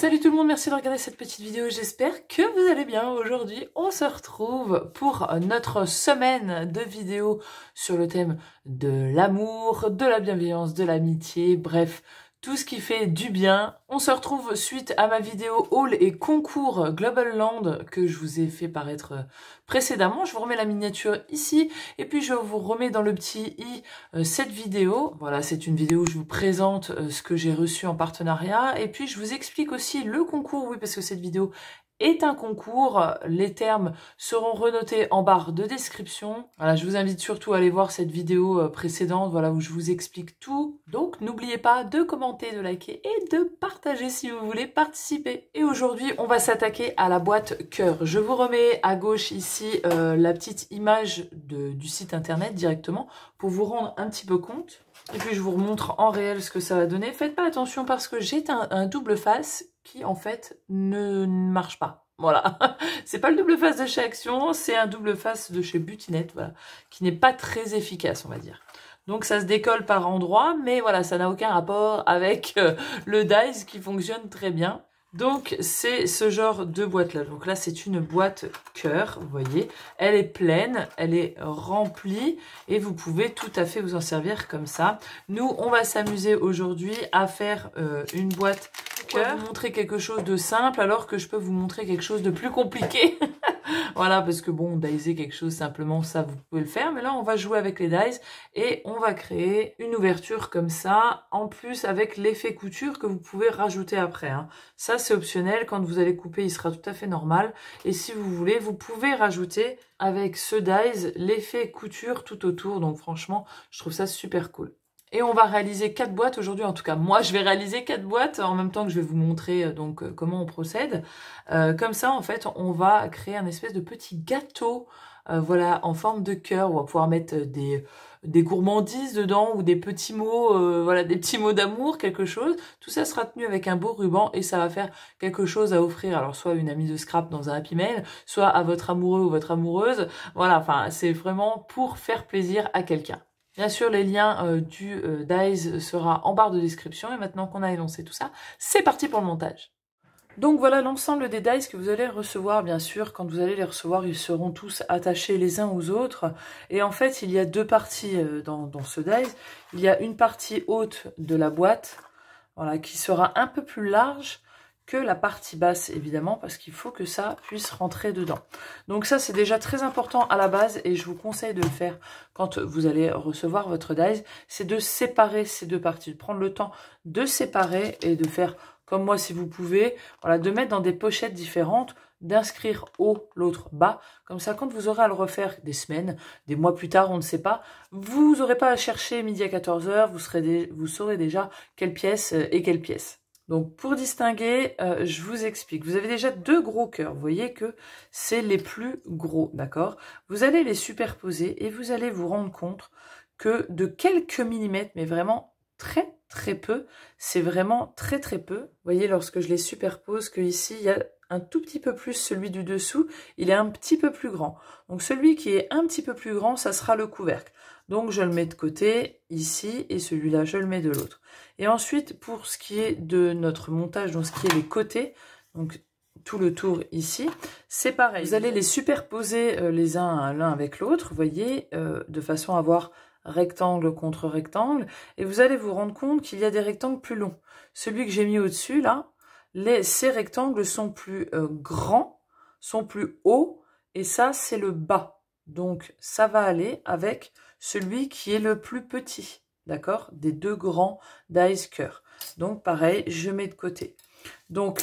Salut tout le monde, merci de regarder cette petite vidéo, j'espère que vous allez bien. Aujourd'hui, on se retrouve pour notre semaine de vidéos sur le thème de l'amour, de la bienveillance, de l'amitié, bref, tout ce qui fait du bien. On se retrouve suite à ma vidéo haul et concours Global Land que je vous ai fait paraître précédemment. Je vous remets la miniature ici et puis je vous remets dans le petit i cette vidéo. Voilà, c'est une vidéo où je vous présente ce que j'ai reçu en partenariat et puis je vous explique aussi le concours, oui, parce que cette vidéo est un concours. Les termes seront renotés en barre de description. Voilà, je vous invite surtout à aller voir cette vidéo précédente, voilà, où je vous explique tout. Donc, n'oubliez pas de commenter, de liker et de partager si vous voulez participer. Et aujourd'hui, on va s'attaquer à la boîte cœur. Je vous remets à gauche ici la petite image du site internet directement pour vous rendre un petit peu compte. Et puis, je vous remontre en réel ce que ça va donner. Faites pas attention parce que j'ai un double face qui en fait ne marche pas. Voilà, c'est pas le double face de chez Action, c'est un double face de chez Butinette, voilà, qui n'est pas très efficace, on va dire. Donc ça se décolle par endroits, mais voilà, ça n'a aucun rapport avec le dies qui fonctionne très bien. Donc c'est ce genre de boîte là. Donc là c'est une boîte cœur, vous voyez, elle est pleine, elle est remplie et vous pouvez tout à fait vous en servir comme ça. Nous on va s'amuser aujourd'hui à faire une boîte cœur, vous montrer quelque chose de simple alors que je peux vous montrer quelque chose de plus compliqué. Voilà, parce que bon, dicer quelque chose simplement, ça vous pouvez le faire, mais là on va jouer avec les dies et on va créer une ouverture comme ça, en plus avec l'effet couture que vous pouvez rajouter après, hein. Ça c'est optionnel, quand vous allez couper il sera tout à fait normal, et si vous voulez, vous pouvez rajouter avec ce dies l'effet couture tout autour, donc franchement, je trouve ça super cool. Et on va réaliser 4 boîtes aujourd'hui, en tout cas moi je vais réaliser 4 boîtes en même temps que je vais vous montrer comment on procède. Comme ça en fait on va créer un espèce de petit gâteau voilà, en forme de cœur. On va pouvoir mettre des gourmandises dedans ou des petits mots, voilà, des petits mots d'amour, quelque chose. Tout ça sera tenu avec un beau ruban et ça va faire quelque chose à offrir. Alors soit à une amie de scrap dans un Happy Mail, soit à votre amoureux ou votre amoureuse. Voilà, enfin c'est vraiment pour faire plaisir à quelqu'un. Bien sûr, les liens du dies sera en barre de description. Et maintenant qu'on a énoncé tout ça, c'est parti pour le montage. Donc voilà l'ensemble des dies que vous allez recevoir. Bien sûr, quand vous allez les recevoir, ils seront tous attachés les uns aux autres. Et en fait, il y a deux parties dans ce dies. Il y a une partie haute de la boîte, voilà, qui sera un peu plus large que la partie basse, évidemment, parce qu'il faut que ça puisse rentrer dedans. Donc ça, c'est déjà très important à la base, et je vous conseille de le faire quand vous allez recevoir votre dies, c'est de séparer ces deux parties, de prendre le temps de séparer et de faire comme moi si vous pouvez, voilà, de mettre dans des pochettes différentes, d'inscrire haut, l'autre bas. Comme ça, quand vous aurez à le refaire des semaines, des mois plus tard, on ne sait pas, vous n'aurez pas à chercher midi à 14 h, vous saurez déjà quelle pièce et quelle pièce. Donc pour distinguer, je vous explique. Vous avez déjà deux gros cœurs. Vous voyez que c'est les plus gros, d'accord? Vous allez les superposer et vous allez vous rendre compte que de quelques millimètres, mais vraiment très peu, c'est vraiment très peu. Vous voyez lorsque je les superpose que ici il y a un tout petit peu plus celui du dessous, il est un petit peu plus grand. Donc celui qui est un petit peu plus grand, ça sera le couvercle. Donc je le mets de côté ici et celui-là je le mets de l'autre. Et ensuite pour ce qui est de notre montage, donc ce qui est les côtés, donc tout le tour ici, c'est pareil. Vous allez les superposer les uns l'un avec l'autre, vous voyez, de façon à avoir rectangle contre rectangle, et vous allez vous rendre compte qu'il y a des rectangles plus longs. Celui que j'ai mis au-dessus, là, ces rectangles sont plus grands, sont plus hauts, et ça, c'est le bas. Donc, ça va aller avec celui qui est le plus petit, d'accord? Des deux grands dies cœur. Donc, pareil, je mets de côté. Donc,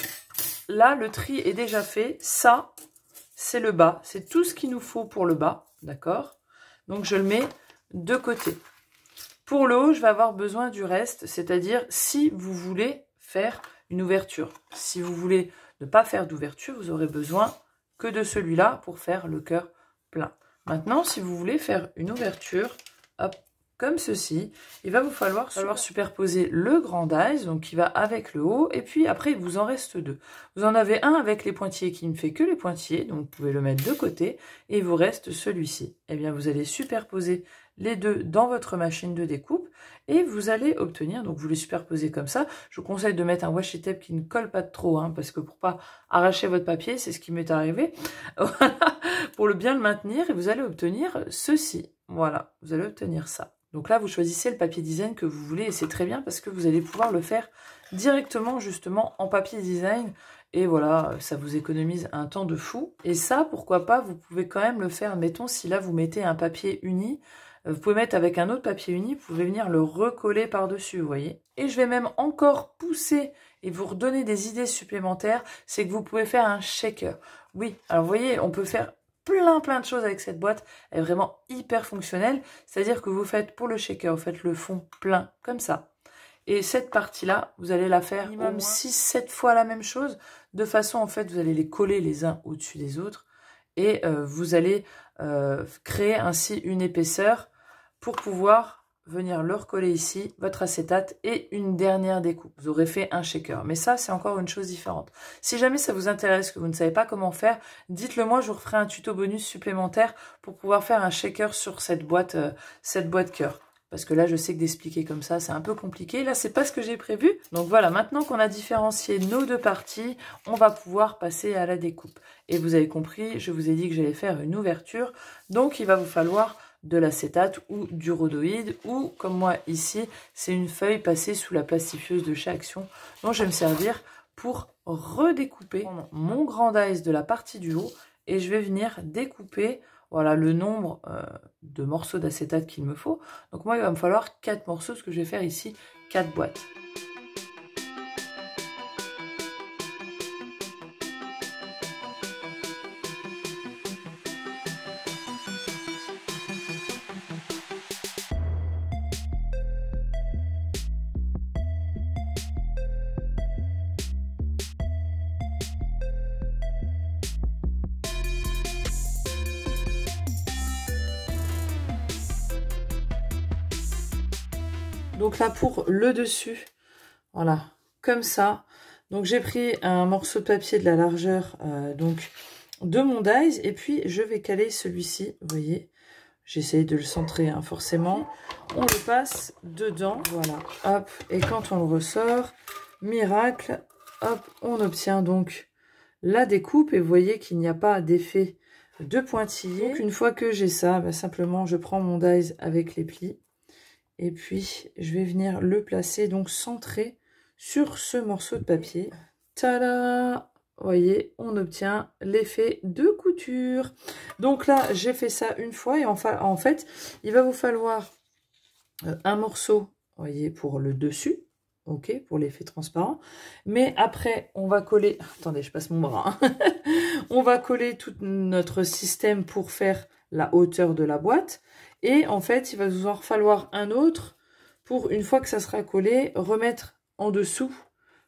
là, le tri est déjà fait. Ça, c'est le bas. C'est tout ce qu'il nous faut pour le bas, d'accord? Donc, je le mets de côté. Pour le haut, je vais avoir besoin du reste, c'est-à-dire si vous voulez faire une ouverture. Si vous voulez ne pas faire d'ouverture, vous aurez besoin que de celui-là pour faire le cœur plein. Maintenant, si vous voulez faire une ouverture, hop, comme ceci, il va vous falloir superposer le grand dies, donc qui va avec le haut, et puis après, il vous en reste deux. Vous en avez un avec les pointillés qui ne fait que les pointillés, donc vous pouvez le mettre de côté, et il vous reste celui-ci. Eh bien, vous allez superposer les deux dans votre machine de découpe et vous allez obtenir, donc vous les superposez comme ça. Je vous conseille de mettre un washi tape qui ne colle pas trop, hein, parce que pour pas arracher votre papier, c'est ce qui m'est arrivé, voilà, pour bien le maintenir, et vous allez obtenir ceci. Voilà, vous allez obtenir ça. Donc là, vous choisissez le papier design que vous voulez et c'est très bien parce que vous allez pouvoir le faire directement justement en papier design. Et voilà, ça vous économise un temps de fou. Et ça, pourquoi pas, vous pouvez quand même le faire. Mettons, si là, vous mettez un papier uni, vous pouvez mettre avec un autre papier uni, vous pouvez venir le recoller par-dessus, vous voyez. Et je vais même encore pousser et vous redonner des idées supplémentaires, c'est que vous pouvez faire un shaker. Oui, alors vous voyez, on peut faire plein de choses avec cette boîte. Elle est vraiment hyper fonctionnelle. C'est-à-dire que vous faites pour le shaker, vous faites le fond plein, comme ça. Et cette partie-là, vous allez la faire minimum 6-7 fois la même chose. De façon, en fait, vous allez les coller les uns au-dessus des autres. Et vous allez créer ainsi une épaisseur pour pouvoir venir le recoller ici, votre acétate et une dernière découpe. Vous aurez fait un shaker. Mais ça, c'est encore une chose différente. Si jamais ça vous intéresse, que vous ne savez pas comment faire, dites-le moi, je vous referai un tuto bonus supplémentaire pour pouvoir faire un shaker sur cette boîte cœur. Parce que là, je sais que d'expliquer comme ça, c'est un peu compliqué. Là, c'est pas ce que j'ai prévu. Donc voilà, maintenant qu'on a différencié nos deux parties, on va pouvoir passer à la découpe. Et vous avez compris, je vous ai dit que j'allais faire une ouverture. Donc, il va vous falloir de l'acétate ou du rhodoïde. Ou, comme moi ici, c'est une feuille passée sous la plastifieuse de chez Action. Donc, je vais me servir pour redécouper mon grand dice de la partie du haut. Et je vais venir découper... Voilà le nombre de morceaux d'acétate qu'il me faut. Donc moi, il va me falloir 4 morceaux, ce que je vais faire ici, 4 boîtes. Donc là, pour le dessus, voilà, comme ça. Donc j'ai pris un morceau de papier de la largeur donc de mon dies. Et puis, je vais caler celui-ci, vous voyez. J'essaye de le centrer, hein, forcément. On le passe dedans, voilà. Hop, et quand on le ressort, miracle, hop, on obtient donc la découpe. Et vous voyez qu'il n'y a pas d'effet de pointillé. Donc une fois que j'ai ça, bah, simplement, je prends mon dies avec les plis. Et puis, je vais venir le placer, donc centré sur ce morceau de papier. Tada! Vous voyez, on obtient l'effet de couture. Donc là, j'ai fait ça une fois. Et en fait, il va vous falloir un morceau, vous voyez, pour le dessus. Ok, pour l'effet transparent. Mais après, on va coller... Attendez, je passe mon bras. Hein. On va coller tout notre système pour faire la hauteur de la boîte. Et en fait, il va vous en falloir un autre pour, une fois que ça sera collé, remettre en dessous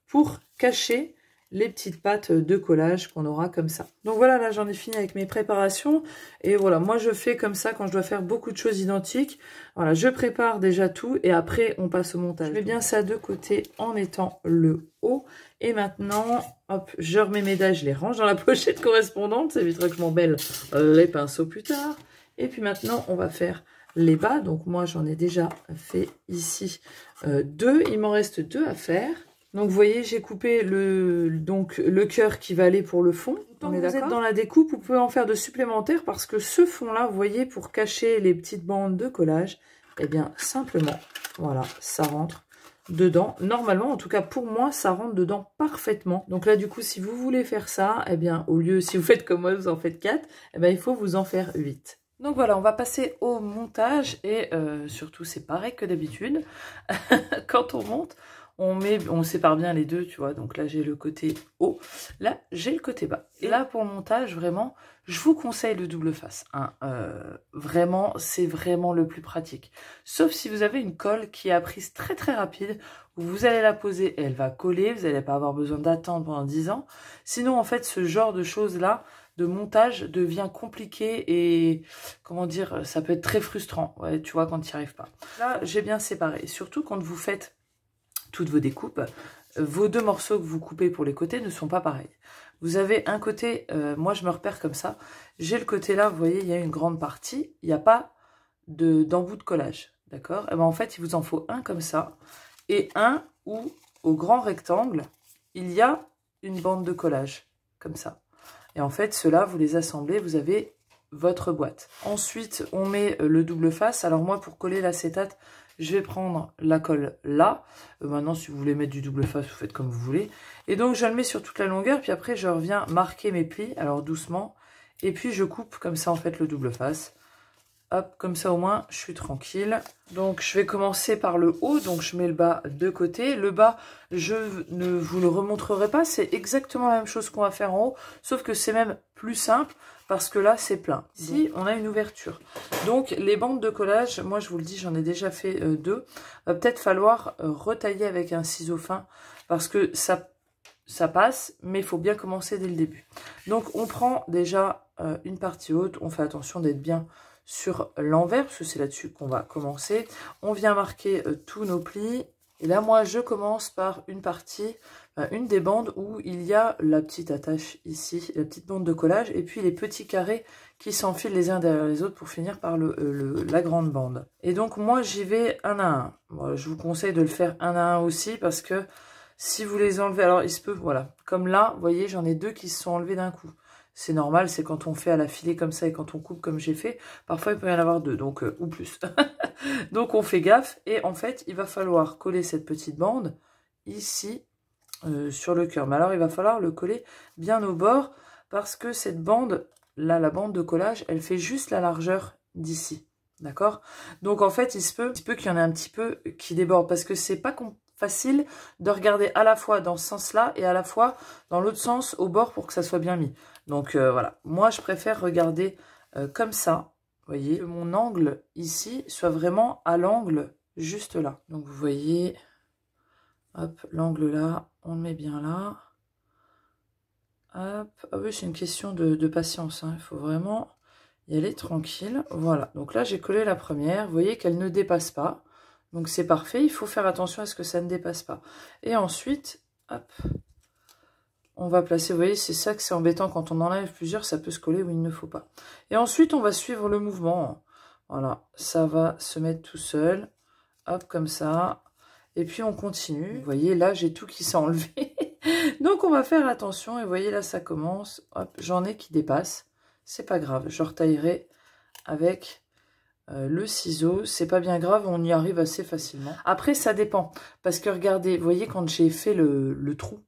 pour cacher les petites pattes de collage qu'on aura comme ça. Donc voilà, là j'en ai fini avec mes préparations. Et voilà, moi je fais comme ça quand je dois faire beaucoup de choses identiques. Voilà, je prépare déjà tout et après on passe au montage. Je mets bien ça de côté en mettant le haut. Et maintenant, hop, je remets mes dages, je les range dans la pochette correspondante. Ça évitera que je m'embelle les pinceaux plus tard. Et puis maintenant, on va faire les bas. Donc moi, j'en ai déjà fait ici 2. Il m'en reste 2 à faire. Donc vous voyez, j'ai coupé le cœur qui va aller pour le fond. Tant que vous êtes dans la découpe, vous pouvez en faire de supplémentaires parce que ce fond-là, vous voyez, pour cacher les petites bandes de collage, eh bien simplement, voilà, ça rentre dedans. Normalement, en tout cas pour moi, ça rentre dedans parfaitement. Donc là, du coup, si vous voulez faire ça, eh bien au lieu, si vous faites comme moi, vous en faites 4, eh bien il faut vous en faire 8. Donc voilà, on va passer au montage et surtout, c'est pareil que d'habitude. Quand on monte, on sépare bien les deux, tu vois. Donc là, j'ai le côté haut, là, j'ai le côté bas. Et là, pour le montage, vraiment, je vous conseille le double face. Hein. Vraiment, c'est vraiment le plus pratique. Sauf si vous avez une colle qui est à prise très rapide, où vous allez la poser et elle va coller, vous n'allez pas avoir besoin d'attendre pendant 10 ans. Sinon, en fait, ce genre de choses-là, de montage devient compliqué et, comment dire, ça peut être très frustrant, ouais, tu vois, quand tu n'y arrives pas. Là, j'ai bien séparé. Surtout quand vous faites toutes vos découpes, vos 2 morceaux que vous coupez pour les côtés ne sont pas pareils. Vous avez un côté, moi je me repère comme ça, j'ai le côté là, vous voyez, il y a une grande partie, il n'y a pas d'embout de collage, d'accord? Et ben en fait, il vous en faut un comme ça, et un où, au grand rectangle, il y a une bande de collage, comme ça. Et en fait, ceux-là, vous les assemblez, vous avez votre boîte. Ensuite, on met le double face. Alors moi, pour coller l'acétate, je vais prendre la colle là. Maintenant, si vous voulez mettre du double face, vous faites comme vous voulez. Et donc, je le mets sur toute la longueur, puis après, je reviens marquer mes plis, alors doucement. Et puis, je coupe comme ça, en fait, le double face. Hop, comme ça, au moins, je suis tranquille. Donc, je vais commencer par le haut. Donc, je mets le bas de côté. Le bas, je ne vous le remontrerai pas. C'est exactement la même chose qu'on va faire en haut, sauf que c'est même plus simple parce que là, c'est plein. Ici, on a une ouverture. Donc, les bandes de collage, moi, je vous le dis, j'en ai déjà fait deux. Va peut-être falloir retailler avec un ciseau fin parce que ça passe, mais il faut bien commencer dès le début. Donc, on prend déjà une partie haute. On fait attention d'être bien sur l'envers, parce que c'est là-dessus qu'on va commencer. On vient marquer tous nos plis. Et là, moi, je commence par une partie, une des bandes où il y a la petite attache ici, la petite bande de collage, et puis les petits carrés qui s'enfilent les uns derrière les autres pour finir par la grande bande. Et donc, moi, j'y vais un à un. Bon, je vous conseille de le faire un à un aussi, parce que si vous les enlevez, alors il se peut, voilà, comme là, vous voyez, j'en ai deux qui se sont enlevés d'un coup. C'est normal, c'est quand on fait à la filée comme ça et quand on coupe comme j'ai fait, parfois il peut y en avoir deux, donc ou plus. Donc on fait gaffe et en fait, il va falloir coller cette petite bande ici sur le cœur. Mais alors, il va falloir le coller bien au bord parce que cette bande, là, la bande de collage, elle fait juste la largeur d'ici. D'accord? Donc en fait, il se peut qu'il y en ait un petit peu qui déborde parce que c'est pas facile de regarder à la fois dans ce sens-là et à la fois dans l'autre sens au bord pour que ça soit bien mis. Donc voilà, moi je préfère regarder comme ça, vous voyez, que mon angle ici soit vraiment à l'angle juste là. Donc vous voyez, hop, l'angle là, on le met bien là. Hop, ah oui, c'est une question de patience, hein. Il faut vraiment y aller tranquille. Voilà, donc là j'ai collé la première, vous voyez qu'elle ne dépasse pas. Donc c'est parfait, il faut faire attention à ce que ça ne dépasse pas. Et ensuite, hop, on va placer, vous voyez, c'est ça que c'est embêtant quand on enlève plusieurs, ça peut se coller où il ne faut pas. Et ensuite, on va suivre le mouvement. Voilà, ça va se mettre tout seul. Hop, comme ça. Et puis, on continue. Vous voyez, là, j'ai tout qui s'est enlevé. Donc, on va faire attention. Et vous voyez, là, ça commence. Hop, j'en ai qui dépassent. C'est pas grave, je retaillerai avec le ciseau. C'est pas bien grave, on y arrive assez facilement. Après, ça dépend. Parce que regardez, vous voyez, quand j'ai fait le trou,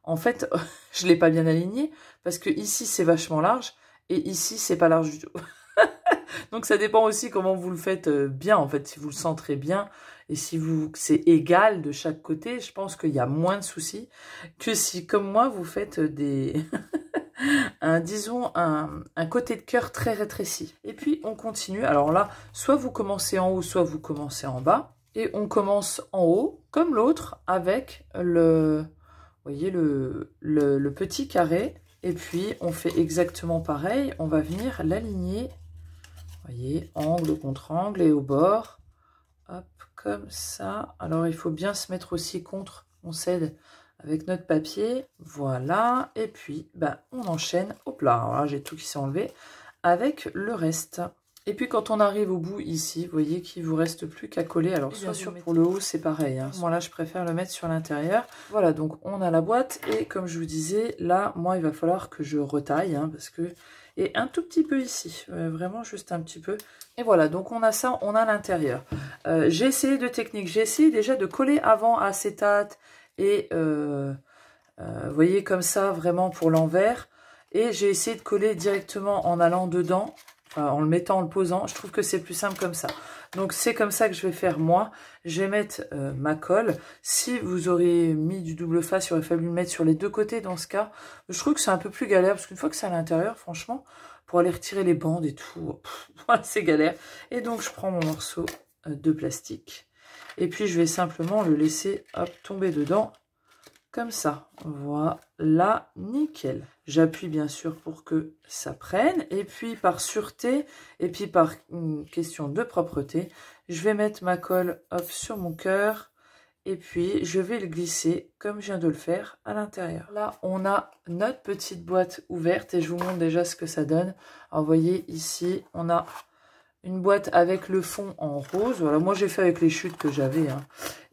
en fait, je ne l'ai pas bien aligné parce que ici, c'est vachement large et ici, c'est pas large du tout. Donc, ça dépend aussi comment vous le faites bien, en fait, si vous le centrez bien et si c'est égal de chaque côté, je pense qu'il y a moins de soucis que si, comme moi, vous faites disons, un côté de cœur très rétréci. Et puis, on continue. Alors là, soit vous commencez en haut, soit vous commencez en bas. Et on commence en haut, comme l'autre, avec vous voyez le petit carré, et puis on fait exactement pareil, on va venir l'aligner, vous voyez, angle contre angle et au bord, hop, comme ça. Alors il faut bien se mettre aussi contre, on s'aide avec notre papier, voilà, et puis on enchaîne, hop là, alors là j'ai tout qui s'est enlevé, avec le reste. Et puis quand on arrive au bout ici, vous voyez qu'il ne vous reste plus qu'à coller. Alors bien sûr pour le haut c'est pareil, hein. Moi là je préfère le mettre sur l'intérieur. Voilà, donc on a la boîte et comme je vous disais, là moi il va falloir que je retaille, hein, parce que... Et un tout petit peu ici, vraiment juste un petit peu. Et voilà, donc on a ça, on a l'intérieur. J'ai essayé de techniques, j'ai essayé déjà de coller avant acétate et vous voyez comme ça vraiment pour l'envers. Et j'ai essayé de coller directement en allant dedans. En le mettant, en le posant, je trouve que c'est plus simple comme ça. Donc c'est comme ça que je vais faire moi. Je vais mettre ma colle. Si vous aurez mis du double face, il aurait fallu le mettre sur les deux côtés dans ce cas. Je trouve que c'est un peu plus galère parce qu'une fois que c'est à l'intérieur, franchement, pour aller retirer les bandes et tout, voilà, c'est galère. Et donc je prends mon morceau de plastique et puis je vais simplement le laisser hop, tomber dedans. Comme ça, voilà, nickel. J'appuie bien sûr pour que ça prenne. Et puis par sûreté, et puis par une question de propreté, je vais mettre ma colle hop, sur mon cœur. Et puis je vais le glisser comme je viens de le faire à l'intérieur. Là, on a notre petite boîte ouverte et je vous montre déjà ce que ça donne. Alors vous voyez ici, on a une boîte avec le fond en rose. Voilà, moi j'ai fait avec les chutes que j'avais. Hein.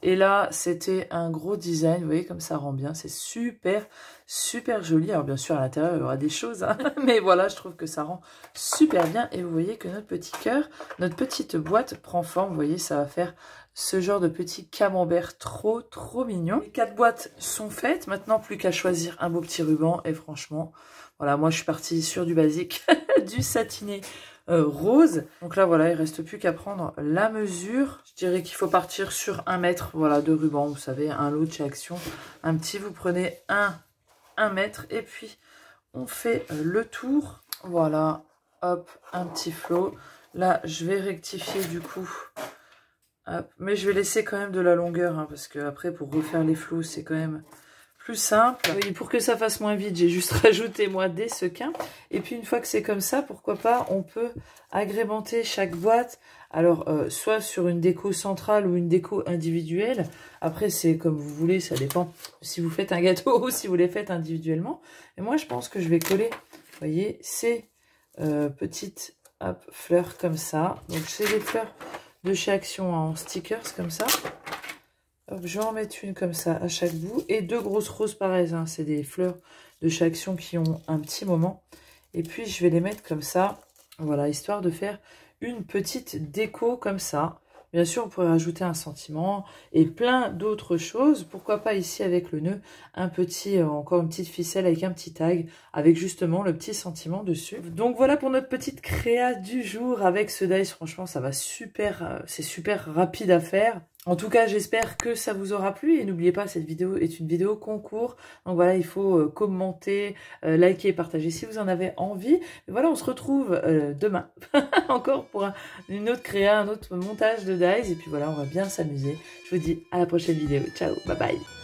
Et là, c'était un gros design. Vous voyez comme ça rend bien. C'est super, super joli. Alors bien sûr, à l'intérieur, il y aura des choses. Hein. Mais voilà, je trouve que ça rend super bien. Et vous voyez que notre petit cœur, notre petite boîte prend forme. Vous voyez, ça va faire ce genre de petit camembert trop, trop mignon. Les 4 boîtes sont faites. Maintenant, plus qu'à choisir un beau petit ruban. Et franchement, voilà, moi je suis partie sur du basique, du satiné. Rose. Donc là, voilà, il reste plus qu'à prendre la mesure. Je dirais qu'il faut partir sur 1 mètre, voilà, de ruban. Vous savez, un lot de chez Action. Un petit, vous prenez 1 mètre et puis on fait le tour. Voilà, hop, un petit flot. Là, je vais rectifier du coup. Hop. Mais je vais laisser quand même de la longueur, hein, parce que après, pour refaire les flots, c'est quand même plus simple. Oui, pour que ça fasse moins vite, j'ai juste rajouté moi des sequins. Et puis une fois que c'est comme ça, pourquoi pas, on peut agrémenter chaque boîte. Alors, soit sur une déco centrale ou une déco individuelle. Après, c'est comme vous voulez, ça dépend si vous faites un gâteau ou si vous les faites individuellement. Et moi, je pense que je vais coller, vous voyez, ces petites fleurs comme ça. Donc, c'est des fleurs de chez Action en stickers comme ça. Hop, je vais en mettre une comme ça à chaque bout. Et 2 grosses roses pareilles. Hein. C'est des fleurs de chez Action qui ont un petit moment. Et puis, je vais les mettre comme ça. Voilà, histoire de faire une petite déco comme ça. Bien sûr, on pourrait rajouter un sentiment et plein d'autres choses. Pourquoi pas ici avec le nœud, encore une petite ficelle avec un petit tag, avec justement le petit sentiment dessus. Donc voilà pour notre petite créa du jour avec ce dice. Franchement, ça va super, c'est super rapide à faire. En tout cas, j'espère que ça vous aura plu et n'oubliez pas, cette vidéo est une vidéo concours. Donc voilà, il faut commenter, liker et partager si vous en avez envie. Et voilà, on se retrouve demain encore pour une autre créa, un autre montage de dice. Et puis voilà, on va bien s'amuser. Je vous dis à la prochaine vidéo. Ciao, bye bye.